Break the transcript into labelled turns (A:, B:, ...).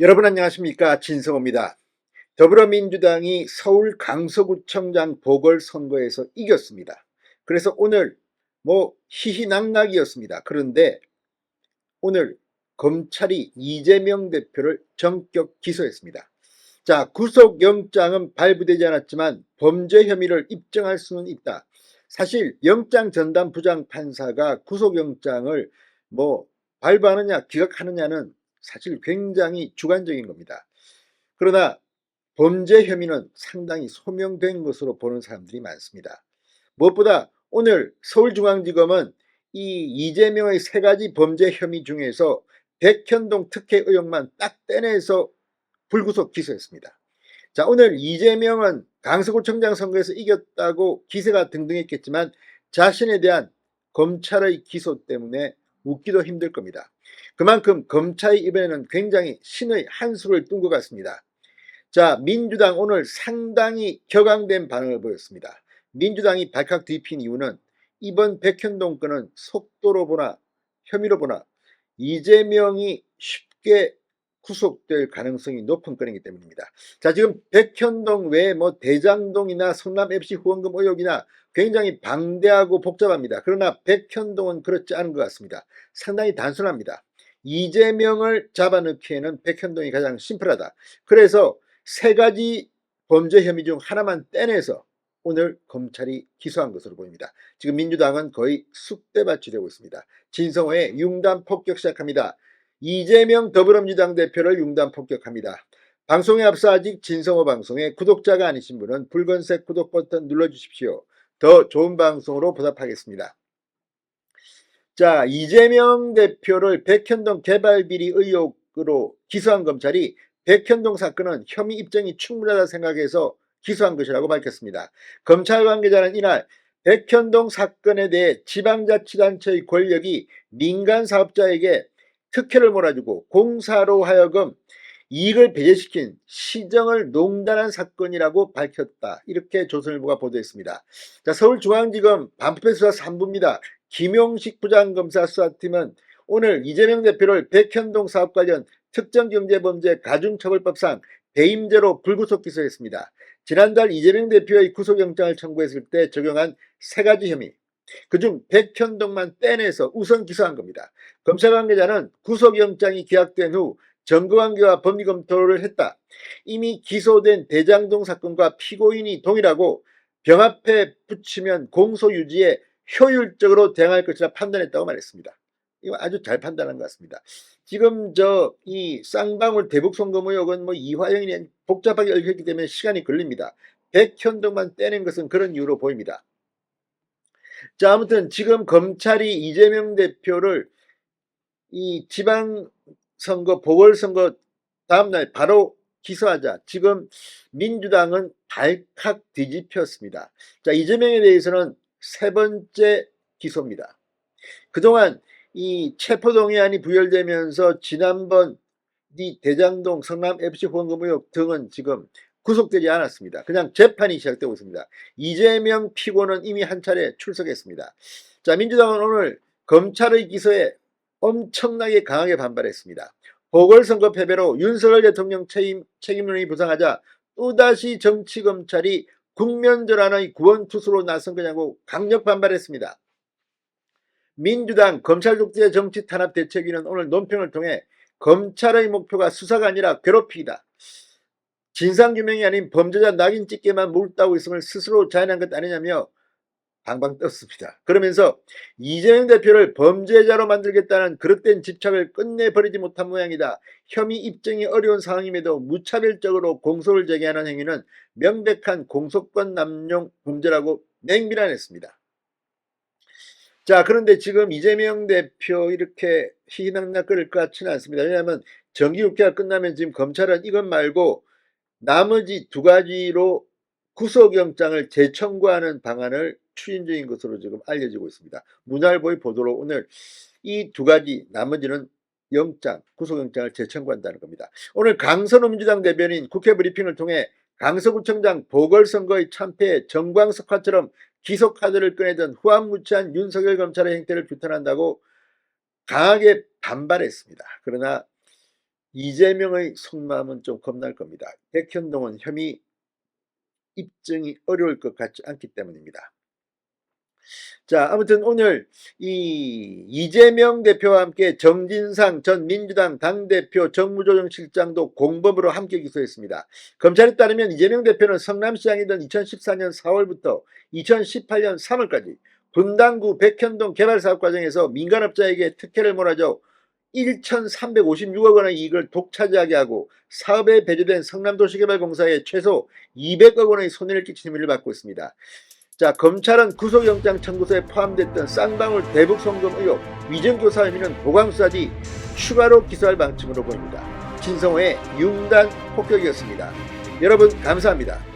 A: 여러분 안녕하십니까, 진성호입니다. 더불어민주당이 서울 강서구청장 보궐선거에서 이겼습니다. 그래서 오늘 희희낙낙이었습니다. 그런데 오늘 검찰이 이재명 대표를 전격 기소했습니다. 자, 구속영장은 발부되지 않았지만 범죄 혐의를 입증할 수는 있다. 사실 영장 전담 부장판사가 구속영장을 발부하느냐 기각하느냐는 사실 굉장히 주관적인 겁니다. 그러나 범죄 혐의는 상당히 소명된 것으로 보는 사람들이 많습니다. 무엇보다 오늘 서울중앙지검은 이 이재명의 세 가지 범죄 혐의 중에서 백현동 특혜 의혹만 딱 떼내서 불구속 기소했습니다. 자, 오늘 이재명은 강서구청장 선거에서 이겼다고 기세가 등등했겠지만 자신에 대한 검찰의 기소 때문에 웃기도 힘들 겁니다. 그만큼 검찰이 이번에는 굉장히 신의 한 수를 뚠 것 같습니다. 자, 민주당 오늘 상당히 격앙된 반응을 보였습니다. 민주당이 발칵 뒤핀 이유는 이번 백현동 건은 속도로 보나 혐의로 보나 이재명이 쉽게 구속될 가능성이 높은 건이기 때문입니다. 자, 지금 백현동 외에 대장동이나 성남FC 후원금 의혹이나 굉장히 방대하고 복잡합니다. 그러나 백현동은 그렇지 않은 것 같습니다. 상당히 단순합니다. 이재명을 잡아넣기에는 백현동이 가장 심플하다. 그래서 세 가지 범죄 혐의 중 하나만 떼내서 오늘 검찰이 기소한 것으로 보입니다. 지금 민주당은 거의 쑥대밭이 되고 있습니다. 진성호의 융단 폭격 시작합니다. 이재명 더불어민주당 대표를 융단 폭격합니다. 방송에 앞서 아직 진성호 방송에 구독자가 아니신 분은 붉은색 구독 버튼 눌러주십시오. 더 좋은 방송으로 보답하겠습니다. 자, 이재명 대표를 백현동 개발비리 의혹으로 기소한 검찰이 백현동 사건은 혐의 입증이 충분하다 생각해서 기소한 것이라고 밝혔습니다. 검찰 관계자는 이날 백현동 사건에 대해 지방자치단체의 권력이 민간 사업자에게 특혜를 몰아주고 공사로 하여금 이익을 배제시킨 시정을 농단한 사건이라고 밝혔다. 이렇게 조선일보가 보도했습니다. 자, 서울중앙지검 반부패 수사 3부입니다. 김용식 부장검사 수사팀은 오늘 이재명 대표를 백현동 사업 관련 특정경제범죄 가중처벌법상 배임죄로 불구속 기소했습니다. 지난달 이재명 대표의 구속영장을 청구했을 때 적용한 세 가지 혐의, 그중 백현동만 떼내서 우선 기소한 겁니다. 검찰 관계자는 구속영장이 기각된 후 정거관계와 법리검토를 했다. 이미 기소된 대장동 사건과 피고인이 동일하고 병합해 붙이면 공소유지에 효율적으로 대응할 것이라 판단했다고 말했습니다. 이거 아주 잘 판단한 것 같습니다. 지금 이 쌍방울 대북송금 의혹은 이화영이 복잡하게 얽혔기 때문에 시간이 걸립니다. 백현동만 떼낸 것은 그런 이유로 보입니다. 자, 아무튼 지금 검찰이 이재명 대표를 이 지방선거 보궐선거 다음날 바로 기소하자 지금 민주당은 발칵 뒤집혔습니다. 자, 이재명에 대해서는 세 번째 기소입니다. 그동안 이 체포동의안이 부결되면서 지난번 이 대장동 성남FC 후원금 의혹 등은 지금 구속되지 않았습니다. 그냥 재판이 시작되고 있습니다. 이재명 피고는 이미 한 차례 출석했습니다. 자, 민주당은 오늘 검찰의 기소에 엄청나게 강하게 반발했습니다. 보궐선거 패배로 윤석열 대통령 책임론이 부상하자 또다시 정치검찰이 국면전환의 구원투수로 나선 거냐고 강력 반발했습니다. 민주당 검찰 독재 정치 탄압 대책위는 오늘 논평을 통해 검찰의 목표가 수사가 아니라 괴롭히기다. 진상규명이 아닌 범죄자 낙인 찍게만 몰두하고 있음을 스스로 자인한 것 아니냐며 방방 떴습니다. 그러면서 이재명 대표를 범죄자로 만들겠다는 그릇된 집착을 끝내버리지 못한 모양이다. 혐의 입증이 어려운 상황임에도 무차별적으로 공소를 제기하는 행위는 명백한 공소권 남용 범죄라고 맹비난했습니다. 자, 그런데 지금 이재명 대표 이렇게 희희낙낙 거릴 것 같지는 않습니다. 왜냐하면 정기국회가 끝나면 지금 검찰은 이것 말고 나머지 두 가지로 구속영장을 재청구하는 방안을 추진 중인 것으로 지금 알려지고 있습니다. 문화일보의 보도로 오늘 이 두 가지 나머지는 구속영장을 재청구한다는 겁니다. 오늘 강선우 민주당 대변인 국회 브리핑을 통해 강서구청장 보궐선거의 참패에 정광석화처럼 기소카드를 꺼내던 후안무치한 윤석열 검찰의 행태를 규탄한다고 강하게 반발했습니다. 그러나 이재명의 속마음은 좀 겁날 겁니다. 백현동은 혐의 입증이 어려울 것 같지 않기 때문입니다. 자, 아무튼 오늘 이 이재명 대표와 함께 정진상 전 민주당 당대표 정무조정실장도 공범으로 함께 기소했습니다. 검찰에 따르면 이재명 대표는 성남시장이던 2014년 4월부터 2018년 3월까지 분당구 백현동 개발사업 과정에서 민간업자에게 특혜를 몰아줘 1,356억 원의 이익을 독차지하게 하고 사업에 배제된 성남도시개발공사에 최소 200억 원의 손해를 끼친 혐의를 받고 있습니다. 자, 검찰은 구속영장 청구서에 포함됐던 쌍방울 대북송금 의혹, 위증교사 혐의는 보강수사 뒤 추가로 기소할 방침으로 보입니다. 진성호의 융단 폭격이었습니다. 여러분 감사합니다.